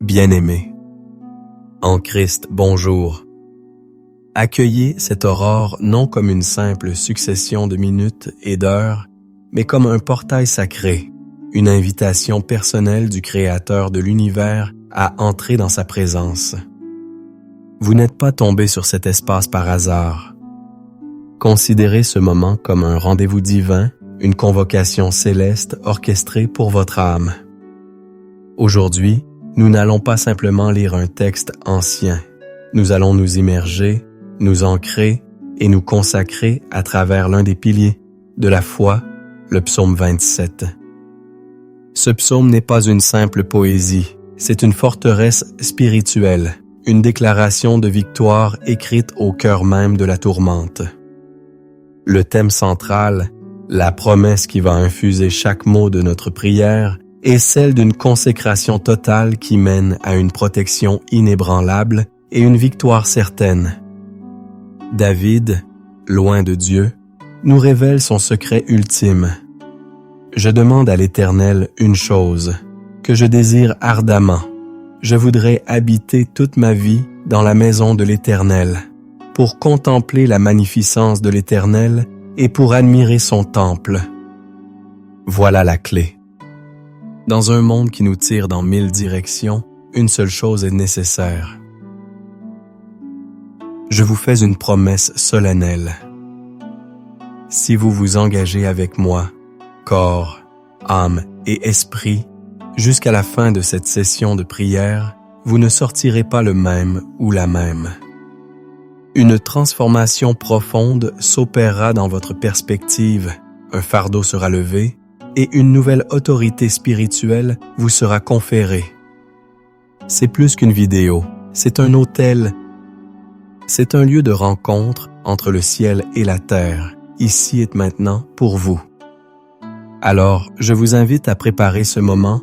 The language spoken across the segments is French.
Bien-aimés, en Christ, bonjour. Accueillez cette aurore non comme une simple succession de minutes et d'heures, mais comme un portail sacré, une invitation personnelle du Créateur de l'univers à entrer dans sa présence. Vous n'êtes pas tombé sur cet espace par hasard. Considérez ce moment comme un rendez-vous divin, une convocation céleste orchestrée pour votre âme. Aujourd'hui, nous n'allons pas simplement lire un texte ancien. Nous allons nous immerger, nous ancrer et nous consacrer à travers l'un des piliers de la foi, le psaume 27. Ce psaume n'est pas une simple poésie, c'est une forteresse spirituelle, une déclaration de victoire écrite au cœur même de la tourmente. Le thème central, la promesse qui va infuser chaque mot de notre prière, est celle d'une consécration totale qui mène à une protection inébranlable et une victoire certaine. David, loin de Dieu, nous révèle son secret ultime. Je demande à l'Éternel une chose, que je désire ardemment. Je voudrais habiter toute ma vie dans la maison de l'Éternel, pour contempler la magnificence de l'Éternel et pour admirer son temple. Voilà la clé. Dans un monde qui nous tire dans 1000 directions, une seule chose est nécessaire. Je vous fais une promesse solennelle. Si vous vous engagez avec moi, corps, âme et esprit, jusqu'à la fin de cette session de prière, vous ne sortirez pas le même ou la même. Une transformation profonde s'opérera dans votre perspective, un fardeau sera levé, et une nouvelle autorité spirituelle vous sera conférée. C'est plus qu'une vidéo, c'est un autel. C'est un lieu de rencontre entre le ciel et la terre, ici et maintenant pour vous. Alors, je vous invite à préparer ce moment.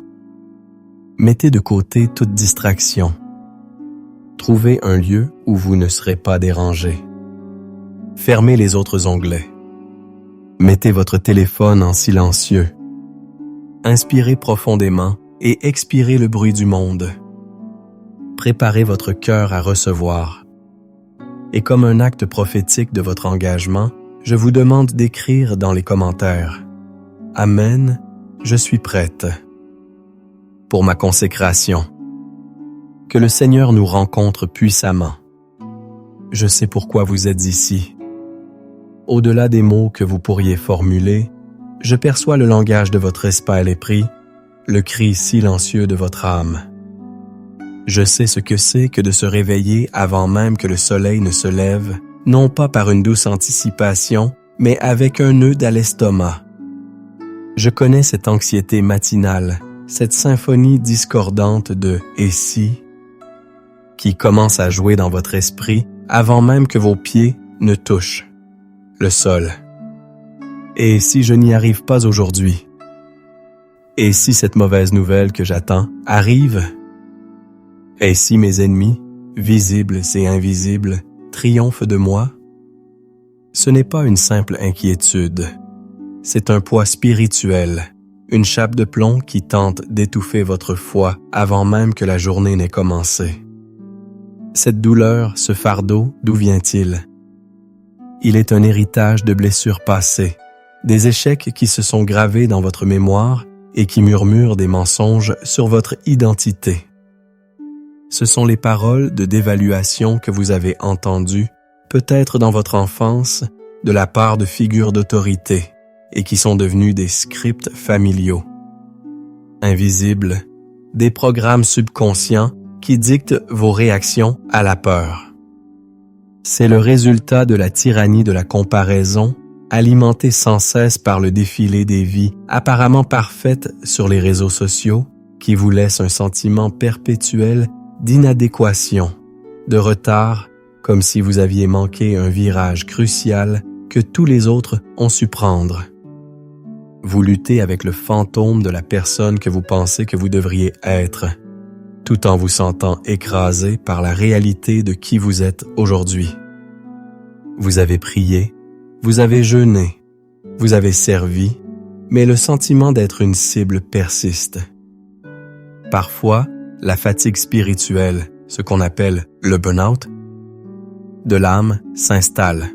Mettez de côté toute distraction. Trouvez un lieu où vous ne serez pas dérangé. Fermez les autres onglets. Mettez votre téléphone en silencieux. Inspirez profondément et expirez le bruit du monde. Préparez votre cœur à recevoir. Et comme un acte prophétique de votre engagement, je vous demande d'écrire dans les commentaires « Amen, je suis prête » pour ma consécration. Que le Seigneur nous rencontre puissamment. Je sais pourquoi vous êtes ici. Au-delà des mots que vous pourriez formuler, je perçois le langage de votre esprit, le cri silencieux de votre âme. Je sais ce que c'est que de se réveiller avant même que le soleil ne se lève, non pas par une douce anticipation, mais avec un nœud à l'estomac. Je connais cette anxiété matinale, cette symphonie discordante de « et si » qui commence à jouer dans votre esprit avant même que vos pieds ne touchent le sol. Et si je n'y arrive pas aujourd'hui? Et si cette mauvaise nouvelle que j'attends arrive? Et si mes ennemis, visibles et invisibles, triomphent de moi? Ce n'est pas une simple inquiétude. C'est un poids spirituel, une chape de plomb qui tente d'étouffer votre foi avant même que la journée n'ait commencé. Cette douleur, ce fardeau, d'où vient-il? Il est un héritage de blessures passées, des échecs qui se sont gravés dans votre mémoire et qui murmurent des mensonges sur votre identité. Ce sont les paroles de dévaluation que vous avez entendues, peut-être dans votre enfance, de la part de figures d'autorité, et qui sont devenues des scripts familiaux. Invisibles, des programmes subconscients qui dictent vos réactions à la peur. C'est le résultat de la tyrannie de la comparaison, alimentée sans cesse par le défilé des vies apparemment parfaites sur les réseaux sociaux, qui vous laisse un sentiment perpétuel d'inadéquation, de retard, comme si vous aviez manqué un virage crucial que tous les autres ont su prendre. Vous luttez avec le fantôme de la personne que vous pensez que vous devriez être, tout en vous sentant écrasé par la réalité de qui vous êtes aujourd'hui. Vous avez prié, vous avez jeûné, vous avez servi, mais le sentiment d'être une cible persiste. Parfois, la fatigue spirituelle, ce qu'on appelle le burn-out, de l'âme s'installe.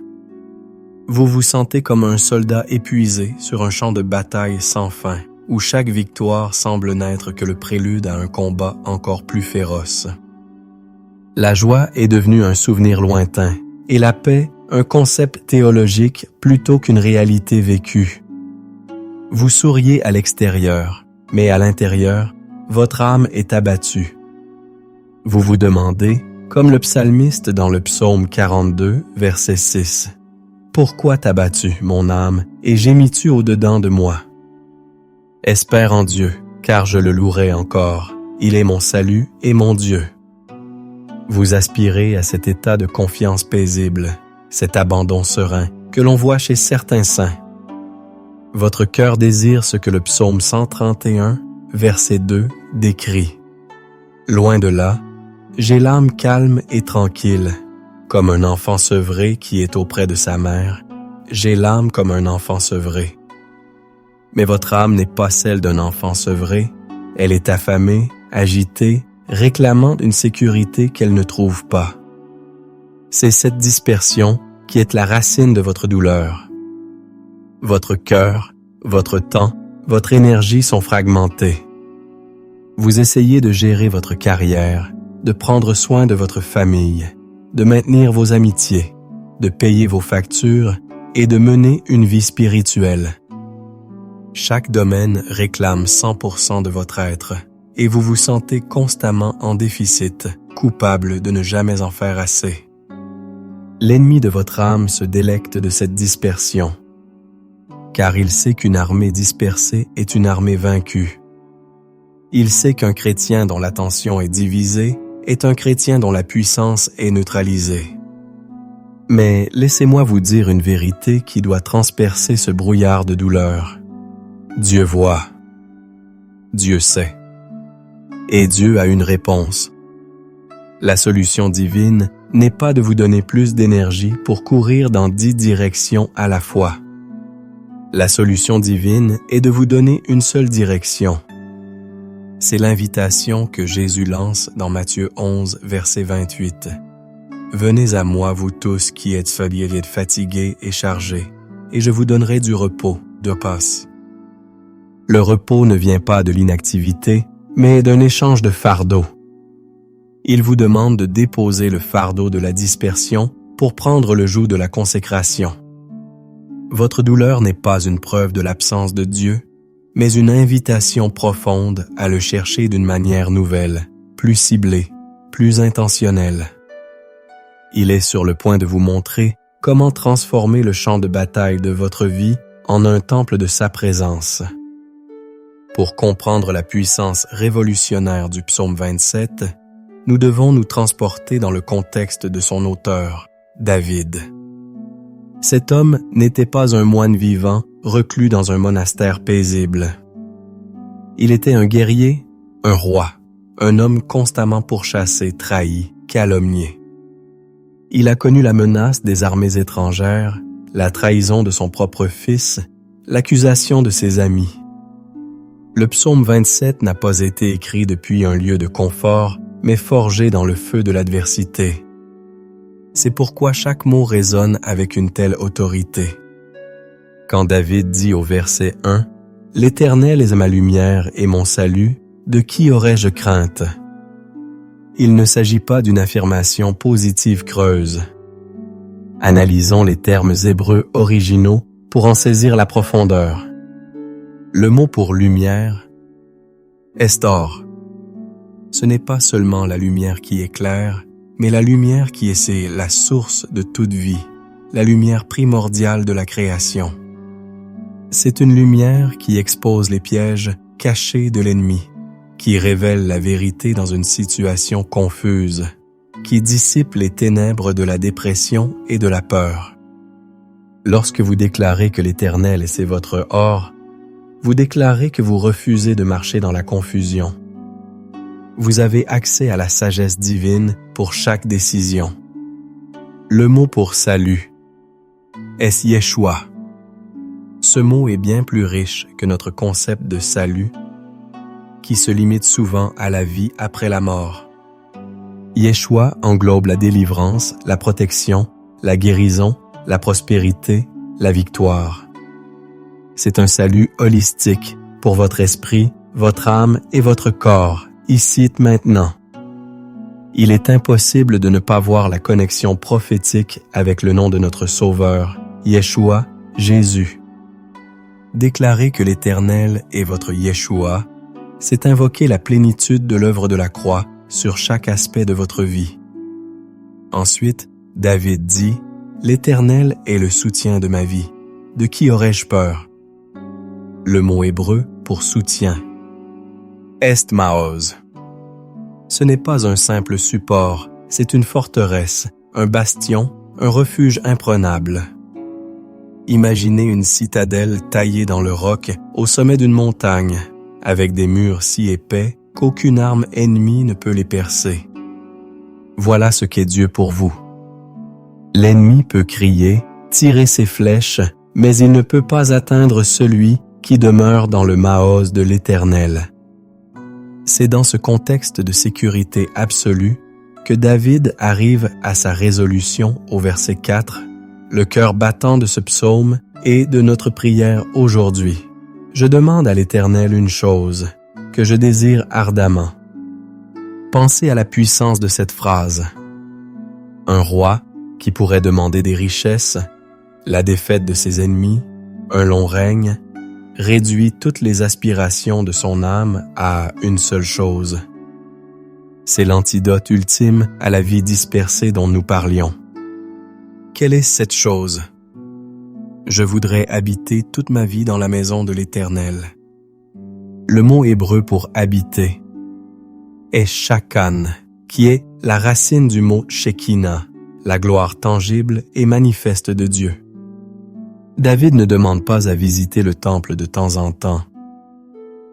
Vous vous sentez comme un soldat épuisé sur un champ de bataille sans fin, où chaque victoire semble n'être que le prélude à un combat encore plus féroce. La joie est devenue un souvenir lointain, et la paix un concept théologique plutôt qu'une réalité vécue. Vous souriez à l'extérieur, mais à l'intérieur, votre âme est abattue. Vous vous demandez, comme le psalmiste dans le psaume 42, verset 6, « Pourquoi t'as-tu, mon âme, et gémis-tu au-dedans de moi? Espère en Dieu, car je le louerai encore. Il est mon salut et mon Dieu. » Vous aspirez à cet état de confiance paisible, cet abandon serein que l'on voit chez certains saints. Votre cœur désire ce que le psaume 131, verset 2, décrit. « Loin de là, j'ai l'âme calme et tranquille, comme un enfant sevré qui est auprès de sa mère. J'ai l'âme comme un enfant sevré. » Mais votre âme n'est pas celle d'un enfant sevré. Elle est affamée, agitée, réclamant une sécurité qu'elle ne trouve pas. C'est cette dispersion qui est la racine de votre douleur. Votre cœur, votre temps, votre énergie sont fragmentés. Vous essayez de gérer votre carrière, de prendre soin de votre famille, de maintenir vos amitiés, de payer vos factures et de mener une vie spirituelle. Chaque domaine réclame 100% de votre être et vous vous sentez constamment en déficit, coupable de ne jamais en faire assez. L'ennemi de votre âme se délecte de cette dispersion, car il sait qu'une armée dispersée est une armée vaincue. Il sait qu'un chrétien dont l'attention est divisée est un chrétien dont la puissance est neutralisée. Mais laissez-moi vous dire une vérité qui doit transpercer ce brouillard de douleur. Dieu voit. Dieu sait. Et Dieu a une réponse. La solution divine n'est pas de vous donner plus d'énergie pour courir dans 10 directions à la fois. La solution divine est de vous donner une seule direction. C'est l'invitation que Jésus lance dans Matthieu 11, verset 28. « Venez à moi, vous tous qui êtes fatigués et chargés, et je vous donnerai du repos, de passe. » Le repos ne vient pas de l'inactivité, mais d'un échange de fardeaux. Il vous demande de déposer le fardeau de la dispersion pour prendre le joug de la consécration. Votre douleur n'est pas une preuve de l'absence de Dieu, mais une invitation profonde à le chercher d'une manière nouvelle, plus ciblée, plus intentionnelle. Il est sur le point de vous montrer comment transformer le champ de bataille de votre vie en un temple de sa présence. Pour comprendre la puissance révolutionnaire du psaume 27, nous devons nous transporter dans le contexte de son auteur, David. Cet homme n'était pas un moine vivant, reclus dans un monastère paisible. Il était un guerrier, un roi, un homme constamment pourchassé, trahi, calomnié. Il a connu la menace des armées étrangères, la trahison de son propre fils, l'accusation de ses amis. Le psaume 27 n'a pas été écrit depuis un lieu de confort, mais forgé dans le feu de l'adversité. C'est pourquoi chaque mot résonne avec une telle autorité. Quand David dit au verset 1 « L'Éternel est ma lumière et mon salut, de qui aurais-je crainte ?» Il ne s'agit pas d'une affirmation positive creuse. Analysons les termes hébreux originaux pour en saisir la profondeur. Le mot pour lumière, estor. Ce n'est pas seulement la lumière qui éclaire, mais la lumière qui est la source de toute vie, la lumière primordiale de la création. C'est une lumière qui expose les pièges cachés de l'ennemi, qui révèle la vérité dans une situation confuse, qui dissipe les ténèbres de la dépression et de la peur. Lorsque vous déclarez que l'Éternel est votre or, vous déclarez que vous refusez de marcher dans la confusion. Vous avez accès à la sagesse divine pour chaque décision. Le mot pour salut est Yeshua. Ce mot est bien plus riche que notre concept de salut. qui se limite souvent à la vie après la mort. Yeshua englobe la délivrance, la protection, la guérison, la prospérité, la victoire. C'est un salut holistique pour votre esprit, votre âme et votre corps, ici et maintenant. Il est impossible de ne pas voir la connexion prophétique avec le nom de notre Sauveur, Yeshua, Jésus. Déclarer que l'Éternel est votre Yeshua, c'est invoquer la plénitude de l'œuvre de la croix sur chaque aspect de votre vie. Ensuite, David dit, « L'Éternel est le soutien de ma vie. De qui aurais-je peur? » Le mot hébreu pour soutien. Est Maoz. Ce n'est pas un simple support, c'est une forteresse, un bastion, un refuge imprenable. Imaginez une citadelle taillée dans le roc au sommet d'une montagne, avec des murs si épais qu'aucune arme ennemie ne peut les percer. Voilà ce qu'est Dieu pour vous. L'ennemi peut crier, tirer ses flèches, mais il ne peut pas atteindre celui qui demeure dans le Maoz de l'Éternel. C'est dans ce contexte de sécurité absolue que David arrive à sa résolution au verset 4, le cœur battant de ce psaume et de notre prière aujourd'hui. Je demande à l'Éternel une chose, que je désire ardemment. Pensez à la puissance de cette phrase. Un roi qui pourrait demander des richesses, la défaite de ses ennemis, un long règne, réduit toutes les aspirations de son âme à une seule chose. C'est l'antidote ultime à la vie dispersée dont nous parlions. Quelle est cette chose? Je voudrais habiter toute ma vie dans la maison de l'Éternel. Le mot hébreu pour habiter est shakan, qui est la racine du mot Shekinah, la gloire tangible et manifeste de Dieu. David ne demande pas à visiter le temple de temps en temps.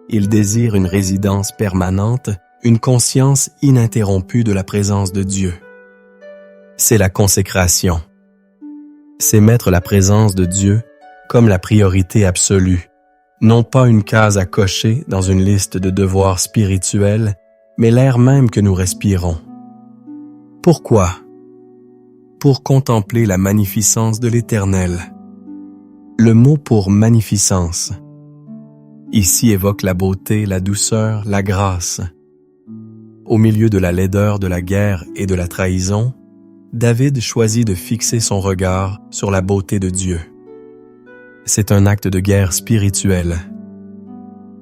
Il désire une résidence permanente, une conscience ininterrompue de la présence de Dieu. C'est la consécration. C'est mettre la présence de Dieu comme la priorité absolue, non pas une case à cocher dans une liste de devoirs spirituels, mais l'air même que nous respirons. Pourquoi? Pour contempler la magnificence de l'Éternel. Le mot pour magnificence ici évoque la beauté, la douceur, la grâce. Au milieu de la laideur de la guerre et de la trahison, David choisit de fixer son regard sur la beauté de Dieu. C'est un acte de guerre spirituelle.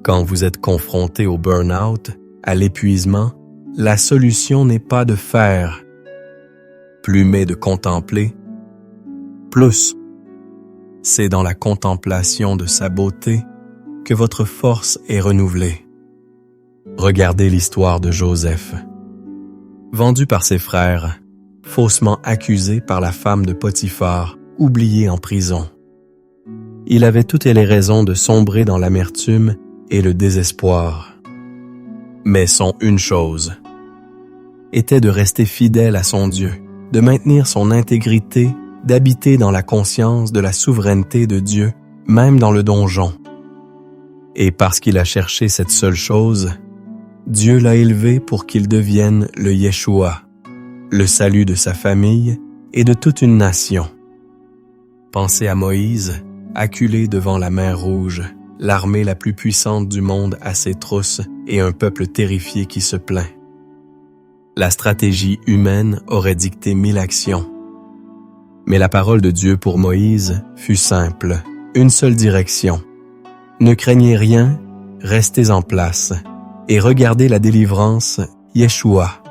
Quand vous êtes confronté au burn-out, à l'épuisement, la solution n'est pas de faire plus, mais de contempler plus. C'est dans la contemplation de sa beauté que votre force est renouvelée. Regardez l'histoire de Joseph. Vendu par ses frères, faussement accusé par la femme de Potiphar, oublié en prison. Il avait toutes les raisons de sombrer dans l'amertume et le désespoir. Mais son une chose était de rester fidèle à son Dieu, de maintenir son intégrité, d'habiter dans la conscience de la souveraineté de Dieu, même dans le donjon. Et parce qu'il a cherché cette seule chose, Dieu l'a élevé pour qu'il devienne le Yeshua, le salut de sa famille et de toute une nation. Pensez à Moïse, acculé devant la mer Rouge, l'armée la plus puissante du monde à ses trousses et un peuple terrifié qui se plaint. La stratégie humaine aurait dicté 1000 actions. Mais la parole de Dieu pour Moïse fut simple, une seule direction. Ne craignez rien, restez en place et regardez la délivrance, Yeshua,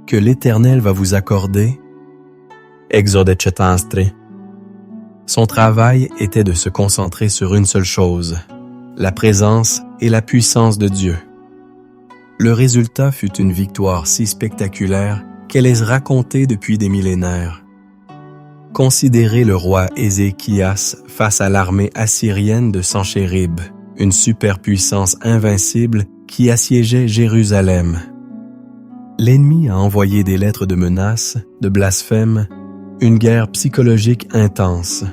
que l'Éternel va vous accorder. Exode Chetastre. Son travail était de se concentrer sur une seule chose, la présence et la puissance de Dieu. Le résultat fut une victoire si spectaculaire qu'elle est racontée depuis des millénaires. Considérez le roi Ézéchias face à l'armée assyrienne de Sanchérib, une superpuissance invincible qui assiégeait Jérusalem. L'ennemi a envoyé des lettres de menaces, de blasphèmes, une guerre psychologique intense.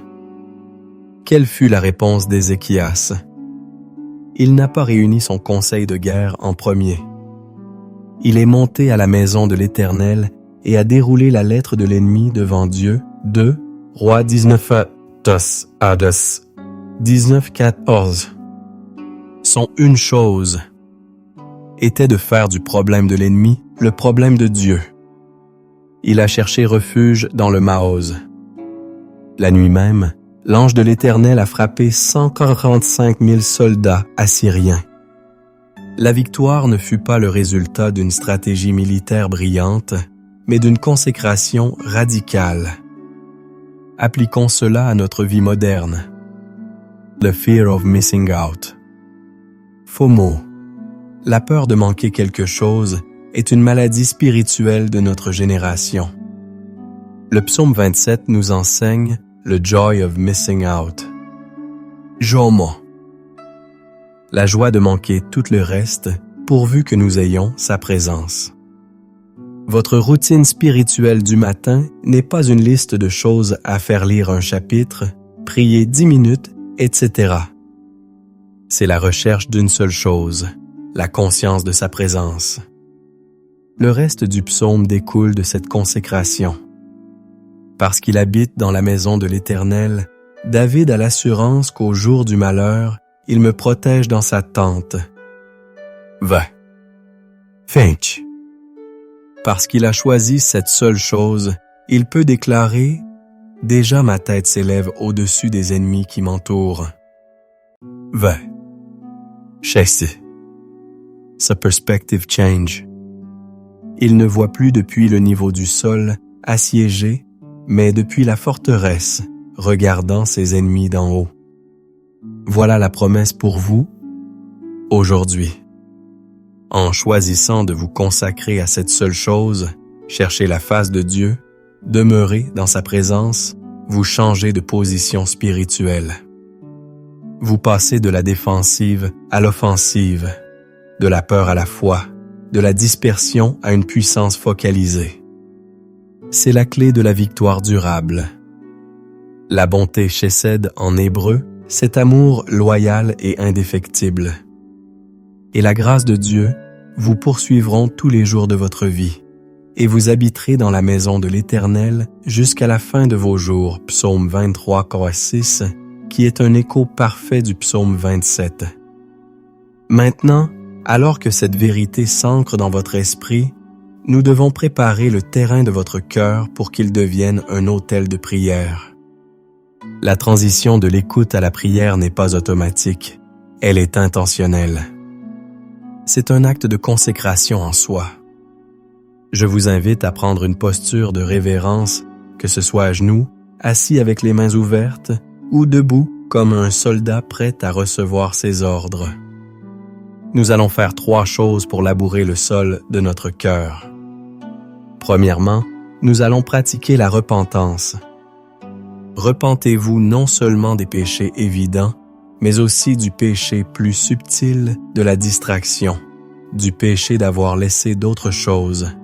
Quelle fut la réponse d'Ézéchias? il n'a pas réuni son conseil de guerre en premier. Il est monté à la maison de l'Éternel et a déroulé la lettre de l'ennemi devant Dieu. 2 Rois 19 Hades 19-14. Son une chose était de faire du problème de l'ennemi le problème de Dieu. Il a cherché refuge dans le Maoz. La nuit même, l'ange de l'Éternel a frappé 145 000 soldats assyriens. La victoire ne fut pas le résultat d'une stratégie militaire brillante, mais d'une consécration radicale. Appliquons cela à notre vie moderne. The fear of missing out. FOMO. La peur de manquer quelque chose est une maladie spirituelle de notre génération. Le psaume 27 nous enseigne le joy of missing out. Jomo. La joie de manquer tout le reste, pourvu que nous ayons sa présence. Votre routine spirituelle du matin n'est pas une liste de choses à faire lire un chapitre, prier 10 minutes, etc. C'est la recherche d'une seule chose, la conscience de sa présence. Le reste du psaume découle de cette consécration. Parce qu'il habite dans la maison de l'Éternel, David a l'assurance qu'au jour du malheur, il me protège dans sa tente. Va. Finch. Parce qu'il a choisi cette seule chose, il peut déclarer « Déjà ma tête s'élève au-dessus des ennemis qui m'entourent. » Va. Chasse. Sa perspective change. Il ne voit plus depuis le niveau du sol, assiégé, mais depuis la forteresse, regardant ses ennemis d'en haut. Voilà la promesse pour vous, aujourd'hui. En choisissant de vous consacrer à cette seule chose, chercher la face de Dieu, demeurer dans sa présence, vous changez de position spirituelle. Vous passez de la défensive à l'offensive, de la peur à la foi, de la dispersion à une puissance focalisée. C'est la clé de la victoire durable. La bonté chesed en hébreu, cet amour loyal et indéfectible. Et la grâce de Dieu vous poursuivront tous les jours de votre vie, et vous habiterez dans la maison de l'Éternel jusqu'à la fin de vos jours. Psaume 23:6, qui est un écho parfait du psaume 27. Maintenant, alors que cette vérité s'ancre dans votre esprit, nous devons préparer le terrain de votre cœur pour qu'il devienne un autel de prière. La transition de l'écoute à la prière n'est pas automatique, elle est intentionnelle. C'est un acte de consécration en soi. Je vous invite à prendre une posture de révérence, que ce soit à genoux, assis avec les mains ouvertes, ou debout comme un soldat prêt à recevoir ses ordres. Nous allons faire 3 choses pour labourer le sol de notre cœur. Premièrement, nous allons pratiquer la repentance. Repentez-vous non seulement des péchés évidents, mais aussi du péché plus subtil de la distraction, du péché d'avoir laissé d'autres choses,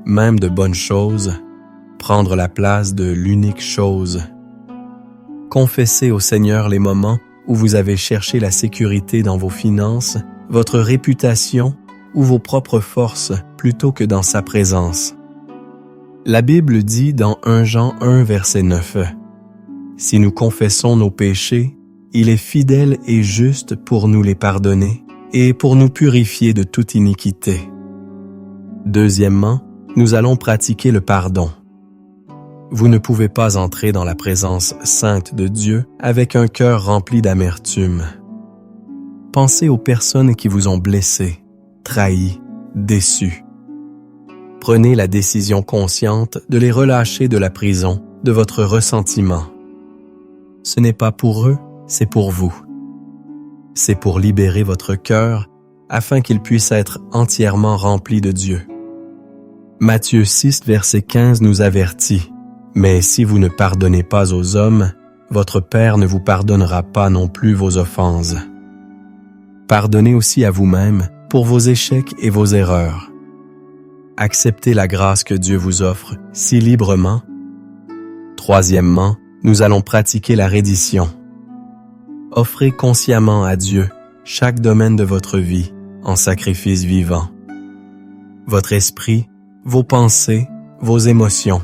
même de bonnes choses, prendre la place de l'unique chose. Confessez au Seigneur les moments où vous avez cherché la sécurité dans vos finances, votre réputation ou vos propres forces plutôt que dans sa présence. La Bible dit dans 1 Jean 1, verset 9, « Si nous confessons nos péchés, il est fidèle et juste pour nous les pardonner et pour nous purifier de toute iniquité. » Deuxièmement, nous allons pratiquer le pardon. Vous ne pouvez pas entrer dans la présence sainte de Dieu avec un cœur rempli d'amertume. Pensez aux personnes qui vous ont blessé, trahi, déçu. Prenez la décision consciente de les relâcher de la prison de votre ressentiment. Ce n'est pas pour eux, c'est pour vous. C'est pour libérer votre cœur afin qu'il puisse être entièrement rempli de Dieu. Matthieu 6, verset 15 nous avertit, « Mais si vous ne pardonnez pas aux hommes, votre Père ne vous pardonnera pas non plus vos offenses. » Pardonnez aussi à vous-même pour vos échecs et vos erreurs. Acceptez la grâce que Dieu vous offre si librement. Troisièmement, nous allons pratiquer la reddition. Offrez consciemment à Dieu chaque domaine de votre vie en sacrifice vivant. Votre esprit, vos pensées, vos émotions,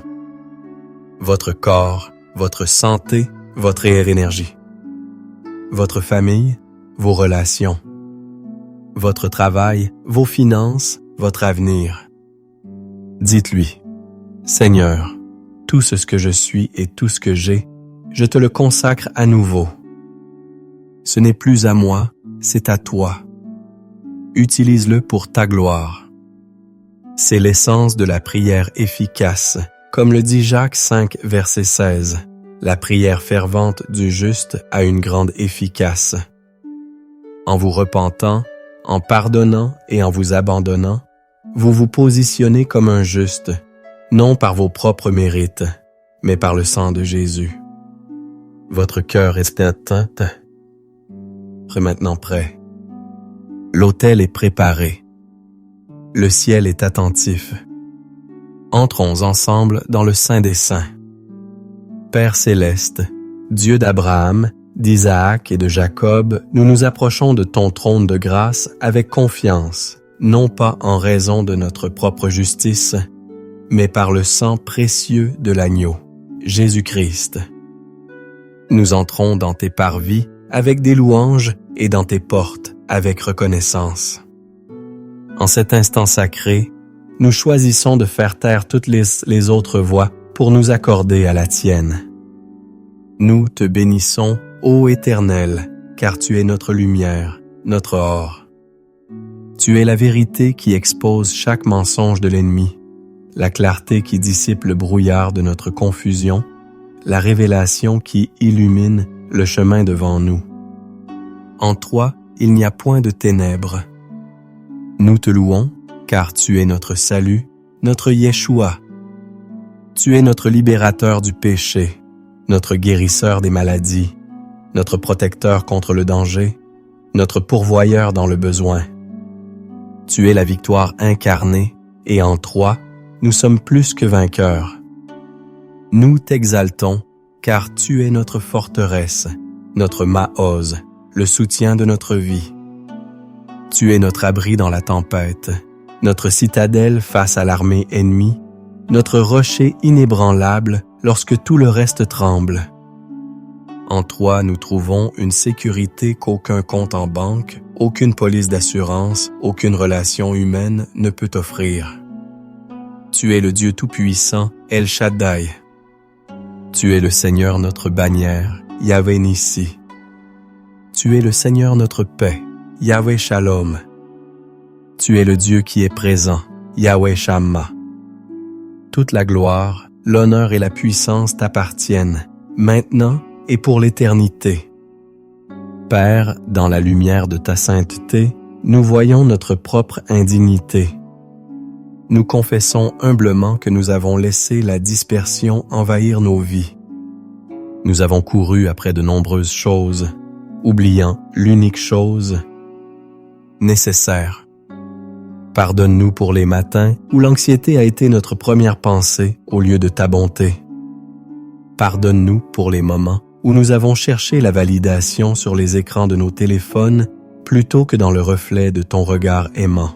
votre corps, votre santé, votre énergie, votre famille, vos relations, votre travail, vos finances, votre avenir. Dites-lui, « Seigneur, tout ce que je suis et tout ce que j'ai, je te le consacre à nouveau. Ce n'est plus à moi, c'est à toi. Utilise-le pour ta gloire. » C'est l'essence de la prière efficace, comme le dit Jacques 5, verset 16. La prière fervente du juste a une grande efficace. En vous repentant, en pardonnant et en vous abandonnant, vous vous positionnez comme un juste, non par vos propres mérites, mais par le sang de Jésus. Votre cœur est atteint, maintenant prêt. L'autel est préparé. Le ciel est attentif. Entrons ensemble dans le Saint des Saints. Père céleste, Dieu d'Abraham, d'Isaac et de Jacob, nous nous approchons de ton trône de grâce avec confiance, non pas en raison de notre propre justice, mais par le sang précieux de l'agneau, Jésus-Christ. Nous entrons dans tes parvis avec des louanges et dans tes portes avec reconnaissance. En cet instant sacré, nous choisissons de faire taire toutes les autres voix pour nous accorder à la tienne. Nous te bénissons, ô Éternel, car tu es notre lumière, notre or. Tu es la vérité qui expose chaque mensonge de l'ennemi, la clarté qui dissipe le brouillard de notre confusion, la révélation qui illumine le chemin devant nous. En toi, il n'y a point de ténèbres. Nous te louons, car tu es notre salut, notre Yeshua. Tu es notre libérateur du péché, notre guérisseur des maladies, notre protecteur contre le danger, notre pourvoyeur dans le besoin. Tu es la victoire incarnée, et en toi, nous sommes plus que vainqueurs. Nous t'exaltons, car tu es notre forteresse, notre Maoz, le soutien de notre vie. Tu es notre abri dans la tempête, notre citadelle face à l'armée ennemie, notre rocher inébranlable lorsque tout le reste tremble. En toi, nous trouvons une sécurité qu'aucun compte en banque, aucune police d'assurance, aucune relation humaine ne peut offrir. Tu es le Dieu Tout-Puissant, El Shaddai. Tu es le Seigneur notre bannière, Yahvé Nissi. Tu es le Seigneur notre paix, Yahvé Shalom. Tu es le Dieu qui est présent, Yahvé Shamma. Toute la gloire, l'honneur et la puissance t'appartiennent, maintenant et pour l'éternité. Père, dans la lumière de ta sainteté, nous voyons notre propre indignité. Nous confessons humblement que nous avons laissé la dispersion envahir nos vies. Nous avons couru après de nombreuses choses, oubliant l'unique chose nécessaire. Pardonne-nous pour les matins où l'anxiété a été notre première pensée au lieu de ta bonté. Pardonne-nous pour les moments où nous avons cherché la validation sur les écrans de nos téléphones plutôt que dans le reflet de ton regard aimant.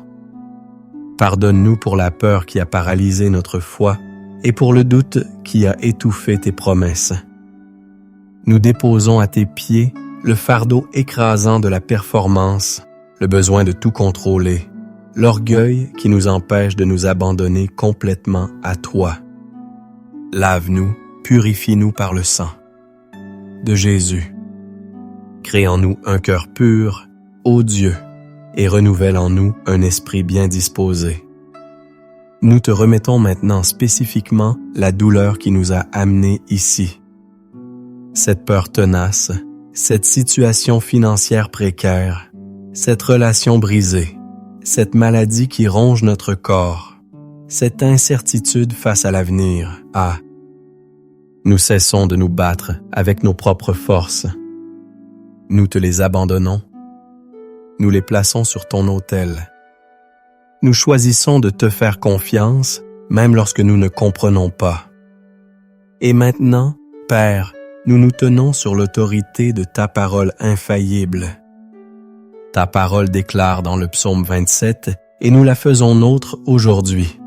Pardonne-nous pour la peur qui a paralysé notre foi et pour le doute qui a étouffé tes promesses. Nous déposons à tes pieds le fardeau écrasant de la performance, le besoin de tout contrôler, l'orgueil qui nous empêche de nous abandonner complètement à toi. Lave-nous, purifie-nous par le sang de Jésus. Crée en nous un cœur pur, ô Dieu, et renouvelle en nous un esprit bien disposé. Nous te remettons maintenant spécifiquement la douleur qui nous a amenés ici. Cette peur tenace, cette situation financière précaire, cette relation brisée, cette maladie qui ronge notre corps, cette incertitude face à l'avenir. Ah! Nous cessons de nous battre avec nos propres forces. Nous te les abandonnons. Nous les plaçons sur ton autel. Nous choisissons de te faire confiance, même lorsque nous ne comprenons pas. Et maintenant, Père, nous nous tenons sur l'autorité de ta parole infaillible. Ta parole déclare dans le psaume 27, et nous la faisons nôtre aujourd'hui.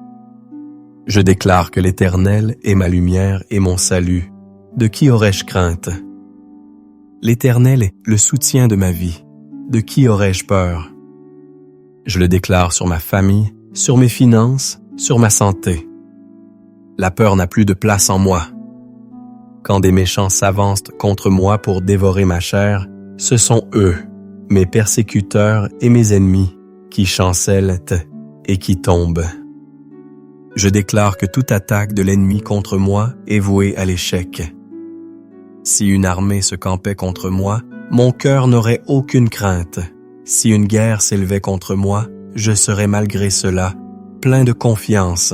Je déclare que l'Éternel est ma lumière et mon salut. De qui aurais-je crainte? L'Éternel est le soutien de ma vie. De qui aurais-je peur? Je le déclare sur ma famille, sur mes finances, sur ma santé. La peur n'a plus de place en moi. Quand des méchants s'avancent contre moi pour dévorer ma chair, ce sont eux, mes persécuteurs et mes ennemis, qui chancellent et qui tombent. Je déclare que toute attaque de l'ennemi contre moi est vouée à l'échec. Si une armée se campait contre moi, mon cœur n'aurait aucune crainte. Si une guerre s'élevait contre moi, je serais malgré cela plein de confiance.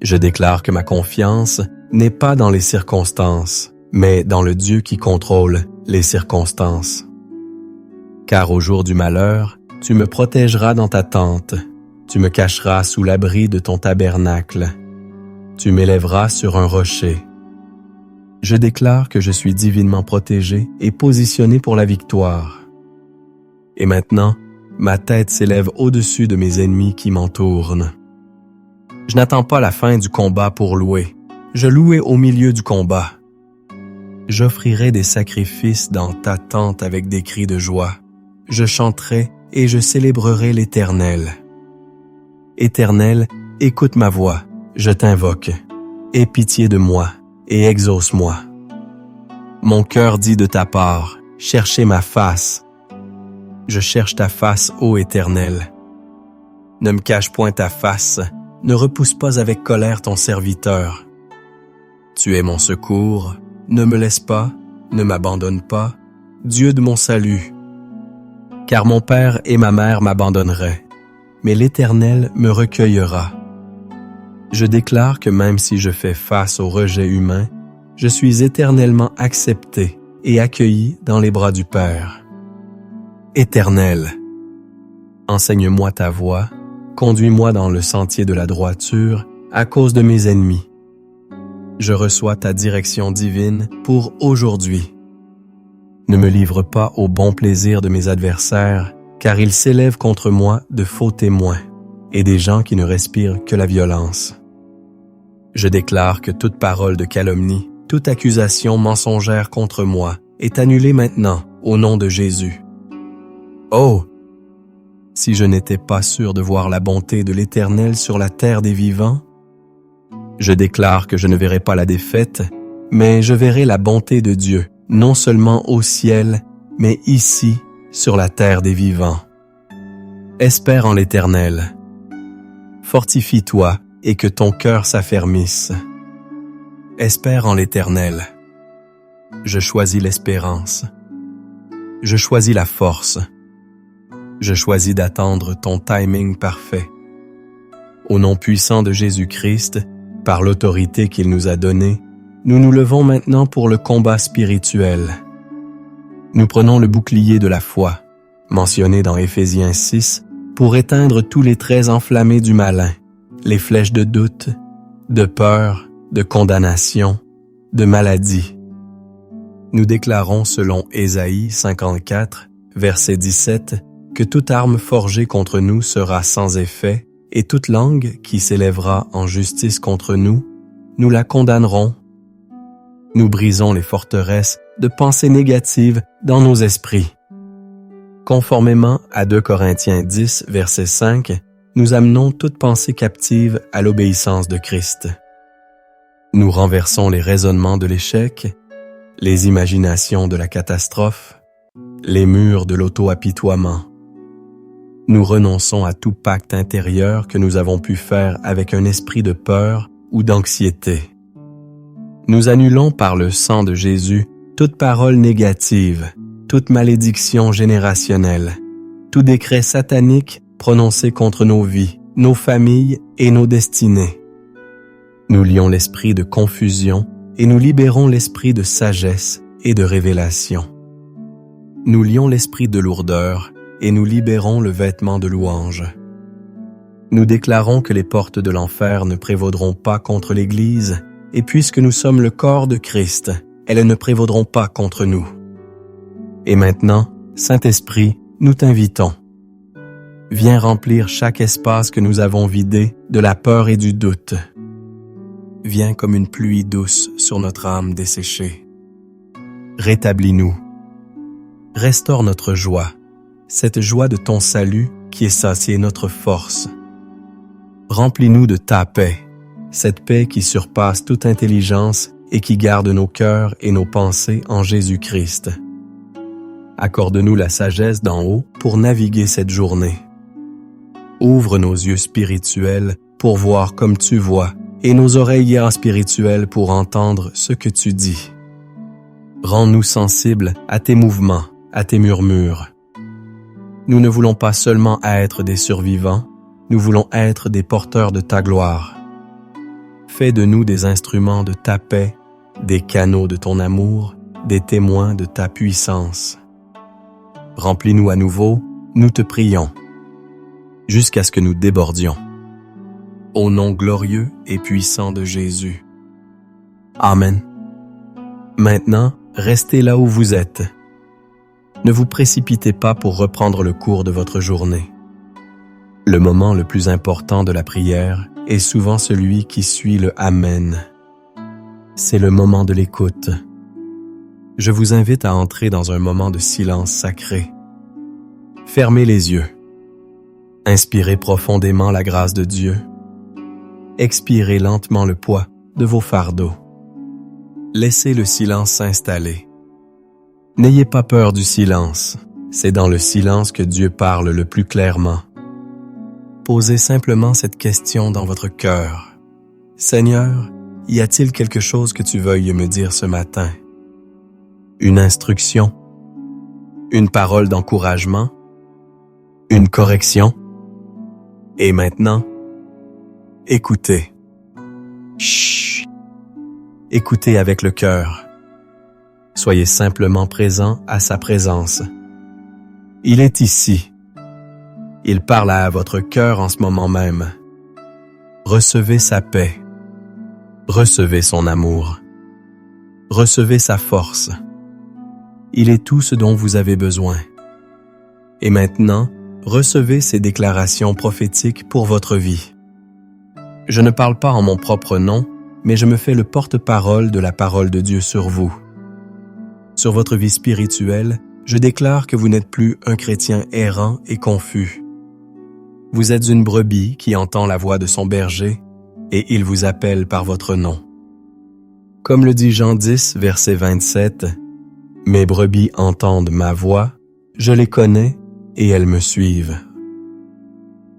Je déclare que ma confiance n'est pas dans les circonstances, mais dans le Dieu qui contrôle les circonstances. Car au jour du malheur, tu me protégeras dans ta tente, tu me cacheras sous l'abri de ton tabernacle, tu m'élèveras sur un rocher. Je déclare que je suis divinement protégé et positionné pour la victoire. Et maintenant, ma tête s'élève au-dessus de mes ennemis qui m'entourent. Je n'attends pas la fin du combat pour louer. Je louerai au milieu du combat. J'offrirai des sacrifices dans ta tente avec des cris de joie. Je chanterai et je célébrerai l'Éternel. Éternel, écoute ma voix, je t'invoque. Aie pitié de moi et exauce-moi. Mon cœur dit de ta part, cherchez ma face. Je cherche ta face, ô Éternel. Ne me cache point ta face, ne repousse pas avec colère ton serviteur. Tu es mon secours, ne me laisse pas, ne m'abandonne pas, Dieu de mon salut. Car mon père et ma mère m'abandonneraient, mais l'Éternel me recueillera. Je déclare que même si je fais face au rejet humain, je suis éternellement accepté et accueilli dans les bras du Père. Éternel, enseigne-moi ta voie, conduis-moi dans le sentier de la droiture à cause de mes ennemis. Je reçois ta direction divine pour aujourd'hui. Ne me livre pas au bon plaisir de mes adversaires, car ils s'élèvent contre moi de faux témoins et des gens qui ne respirent que la violence. Je déclare que toute parole de calomnie, toute accusation mensongère contre moi est annulée maintenant au nom de Jésus. Oh! Si je n'étais pas sûr de voir la bonté de l'Éternel sur la terre des vivants, je déclare que je ne verrai pas la défaite, mais je verrai la bonté de Dieu, non seulement au ciel, mais ici, sur la terre des vivants. Espère en l'Éternel. Fortifie-toi et que ton cœur s'affermisse. Espère en l'Éternel. Je choisis l'espérance. Je choisis la force. Je choisis d'attendre ton timing parfait. Au nom puissant de Jésus-Christ, par l'autorité qu'il nous a donnée, nous nous levons maintenant pour le combat spirituel. Nous prenons le bouclier de la foi, mentionné dans Éphésiens 6, pour éteindre tous les traits enflammés du malin, les flèches de doute, de peur, de condamnation, de maladie. Nous déclarons selon Ésaïe 54, verset 17, que toute arme forgée contre nous sera sans effet, et toute langue qui s'élèvera en justice contre nous, nous la condamnerons. Nous brisons les forteresses de pensées négatives dans nos esprits. Conformément à 2 Corinthiens 10, verset 5, nous amenons toute pensée captive à l'obéissance de Christ. Nous renversons les raisonnements de l'échec, les imaginations de la catastrophe, les murs de l'auto-apitoiement. Nous renonçons à tout pacte intérieur que nous avons pu faire avec un esprit de peur ou d'anxiété. Nous annulons par le sang de Jésus toute parole négative, toute malédiction générationnelle, tout décret satanique prononcé contre nos vies, nos familles et nos destinées. Nous lions l'esprit de confusion et nous libérons l'esprit de sagesse et de révélation. Nous lions l'esprit de lourdeur et nous libérons le vêtement de louange. Nous déclarons que les portes de l'enfer ne prévaudront pas contre l'Église, et puisque nous sommes le corps de Christ, elles ne prévaudront pas contre nous. Et maintenant, Saint-Esprit, nous t'invitons. Viens remplir chaque espace que nous avons vidé de la peur et du doute. Viens comme une pluie douce sur notre âme desséchée. Rétablis-nous. Restaure notre joie, cette joie de ton salut qui est satiée notre force. Remplis-nous de ta paix, cette paix qui surpasse toute intelligence et qui garde nos cœurs et nos pensées en Jésus-Christ. Accorde-nous la sagesse d'en haut pour naviguer cette journée. Ouvre nos yeux spirituels pour voir comme tu vois et nos oreilles spirituelles pour entendre ce que tu dis. Rends-nous sensibles à tes mouvements, à tes murmures. Nous ne voulons pas seulement être des survivants, nous voulons être des porteurs de ta gloire. Fais de nous des instruments de ta paix, des canaux de ton amour, des témoins de ta puissance. Remplis-nous à nouveau, nous te prions, jusqu'à ce que nous débordions. Au nom glorieux et puissant de Jésus. Amen. Maintenant, restez là où vous êtes. Ne vous précipitez pas pour reprendre le cours de votre journée. Le moment le plus important de la prière est souvent celui qui suit le Amen. C'est le moment de l'écoute. Je vous invite à entrer dans un moment de silence sacré. Fermez les yeux. Inspirez profondément la grâce de Dieu. Expirez lentement le poids de vos fardeaux. Laissez le silence s'installer. N'ayez pas peur du silence. C'est dans le silence que Dieu parle le plus clairement. Posez simplement cette question dans votre cœur. Seigneur, y a-t-il quelque chose que tu veuilles me dire ce matin? Une instruction? Une parole d'encouragement? Une correction? Et maintenant, écoutez. Chut! Écoutez avec le cœur. Soyez simplement présent à sa présence. Il est ici. Il parle à votre cœur en ce moment même. Recevez sa paix. Recevez son amour. Recevez sa force. Il est tout ce dont vous avez besoin. Et maintenant, recevez ces déclarations prophétiques pour votre vie. Je ne parle pas en mon propre nom, mais je me fais le porte-parole de la parole de Dieu sur vous. Sur votre vie spirituelle, je déclare que vous n'êtes plus un chrétien errant et confus. Vous êtes une brebis qui entend la voix de son berger et il vous appelle par votre nom. Comme le dit Jean 10, verset 27, « Mes brebis entendent ma voix, je les connais et elles me suivent. »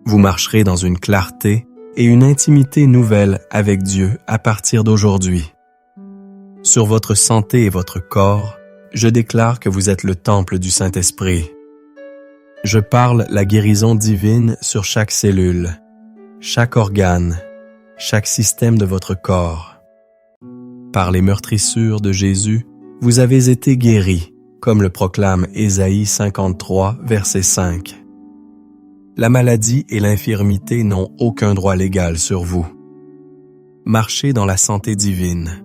Vous marcherez dans une clarté et une intimité nouvelle avec Dieu à partir d'aujourd'hui. Sur votre santé et votre corps, je déclare que vous êtes le temple du Saint-Esprit. Je parle la guérison divine sur chaque cellule, chaque organe, chaque système de votre corps. Par les meurtrissures de Jésus, vous avez été guéris, comme le proclame Ésaïe 53, verset 5. La maladie et l'infirmité n'ont aucun droit légal sur vous. Marchez dans la santé divine.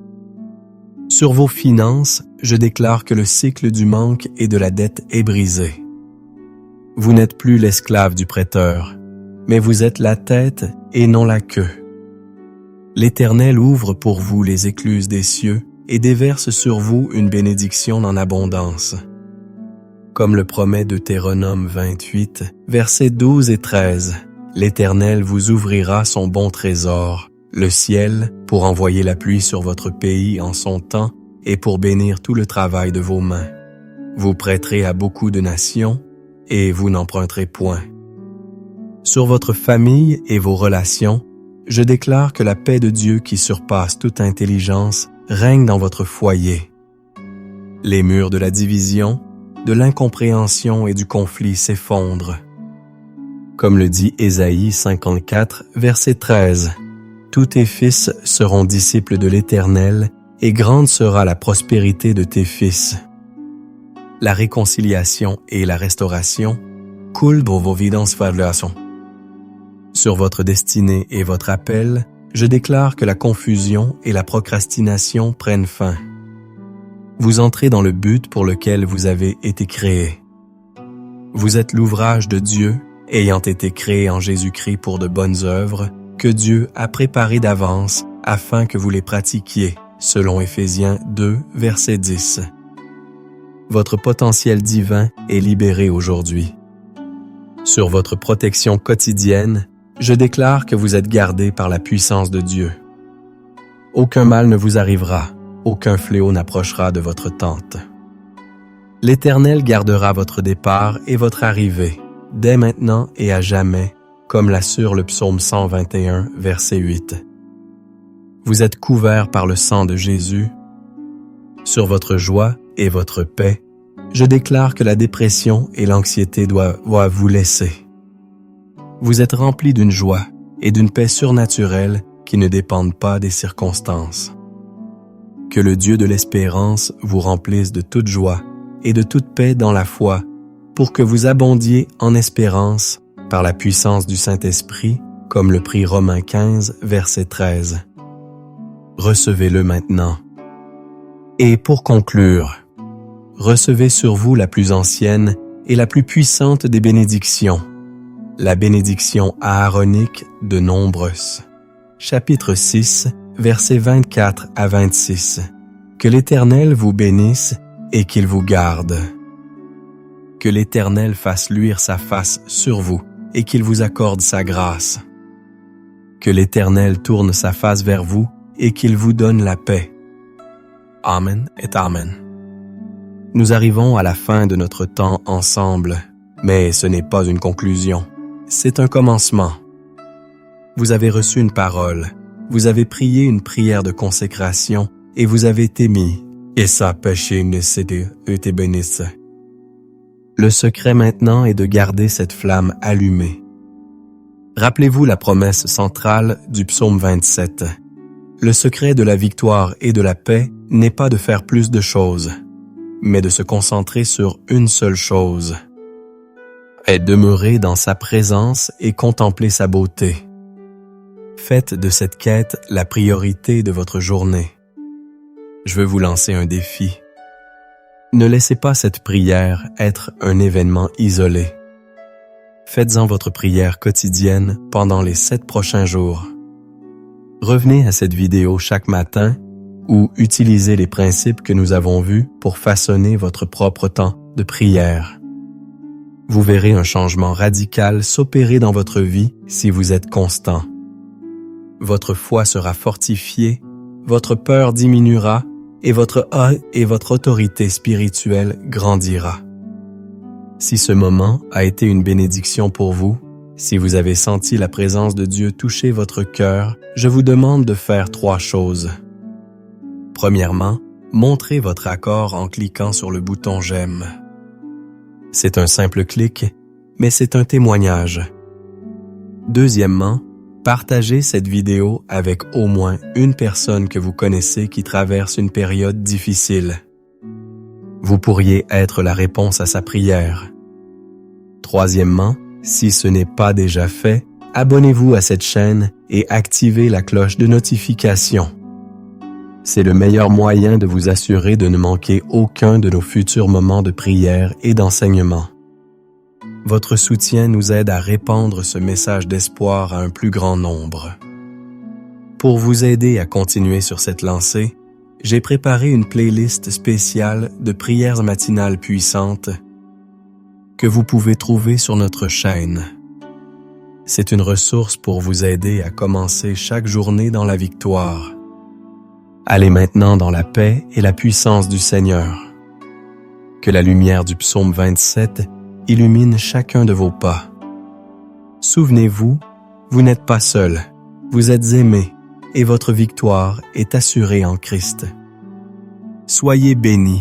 Sur vos finances, je déclare que le cycle du manque et de la dette est brisé. Vous n'êtes plus l'esclave du prêteur, mais vous êtes la tête et non la queue. L'Éternel ouvre pour vous les écluses des cieux et déverse sur vous une bénédiction en abondance. Comme le promet Deutéronome 28, versets 12 et 13, l'Éternel vous ouvrira son bon trésor, le ciel, pour envoyer la pluie sur votre pays en son temps et pour bénir tout le travail de vos mains. Vous prêterez à beaucoup de nations et vous n'emprunterez point. Sur votre famille et vos relations, je déclare que la paix de Dieu qui surpasse toute intelligence règne dans votre foyer. Les murs de la division, de l'incompréhension et du conflit s'effondrent. Comme le dit Ésaïe 54, verset 13, « Tous tes fils seront disciples de l'Éternel, et grande sera la prospérité de tes fils. » La réconciliation et la restauration coulent dans vos vidanges fallations. Sur votre destinée et votre appel, je déclare que la confusion et la procrastination prennent fin. Vous entrez dans le but pour lequel vous avez été créé. Vous êtes l'ouvrage de Dieu, ayant été créé en Jésus-Christ pour de bonnes œuvres, que Dieu a préparées d'avance afin que vous les pratiquiez, selon Éphésiens 2, verset 10. Votre potentiel divin est libéré aujourd'hui. Sur votre protection quotidienne, je déclare que vous êtes gardé par la puissance de Dieu. Aucun mal ne vous arrivera, aucun fléau n'approchera de votre tente. L'Éternel gardera votre départ et votre arrivée, dès maintenant et à jamais, comme l'assure le psaume 121, verset 8. Vous êtes couverts par le sang de Jésus. Sur votre joie et votre paix, je déclare que la dépression et l'anxiété doivent vous laisser. Vous êtes remplis d'une joie et d'une paix surnaturelle qui ne dépendent pas des circonstances. Que le Dieu de l'espérance vous remplisse de toute joie et de toute paix dans la foi, pour que vous abondiez en espérance par la puissance du Saint-Esprit, comme le prie Romains 15, verset 13. Recevez-le maintenant. Et pour conclure, recevez sur vous la plus ancienne et la plus puissante des bénédictions, la bénédiction aaronique de Nombres. Chapitre 6, versets 24 à 26. Que l'Éternel vous bénisse et qu'il vous garde. Que l'Éternel fasse luire sa face sur vous et qu'il vous accorde sa grâce. Que l'Éternel tourne sa face vers vous et qu'il vous donne la paix. Amen et Amen. Nous arrivons à la fin de notre temps ensemble, mais ce n'est pas une conclusion, c'est un commencement. Vous avez reçu une parole, vous avez prié une prière de consécration et vous avez été mis. Et ça péché ne cédé, été bénisse. Le secret maintenant est de garder cette flamme allumée. Rappelez-vous la promesse centrale du psaume 27. Le secret de la victoire et de la paix n'est pas de faire plus de choses, mais de se concentrer sur une seule chose. Et demeurer dans sa présence et contempler sa beauté. Faites de cette quête la priorité de votre journée. Je veux vous lancer un défi. Ne laissez pas cette prière être un événement isolé. Faites-en votre prière quotidienne pendant les 7 prochains jours. Revenez à cette vidéo chaque matin ou utilisez les principes que nous avons vus pour façonner votre propre temps de prière. Vous verrez un changement radical s'opérer dans votre vie si vous êtes constant. Votre foi sera fortifiée, votre peur diminuera et votre autorité spirituelle grandira. Si ce moment a été une bénédiction pour vous, si vous avez senti la présence de Dieu toucher votre cœur, je vous demande de faire 3 choses. Premièrement, montrez votre accord en cliquant sur le bouton « J'aime ». C'est un simple clic, mais c'est un témoignage. Deuxièmement, partagez cette vidéo avec au moins une personne que vous connaissez qui traverse une période difficile. Vous pourriez être la réponse à sa prière. Troisièmement, si ce n'est pas déjà fait, abonnez-vous à cette chaîne et activez la cloche de notification. C'est le meilleur moyen de vous assurer de ne manquer aucun de nos futurs moments de prière et d'enseignement. Votre soutien nous aide à répandre ce message d'espoir à un plus grand nombre. Pour vous aider à continuer sur cette lancée, j'ai préparé une playlist spéciale de prières matinales puissantes que vous pouvez trouver sur notre chaîne. C'est une ressource pour vous aider à commencer chaque journée dans la victoire. Allez maintenant dans la paix et la puissance du Seigneur. Que la lumière du psaume 27 illumine chacun de vos pas. Souvenez-vous, vous n'êtes pas seul, vous êtes aimé et votre victoire est assurée en Christ. Soyez bénis.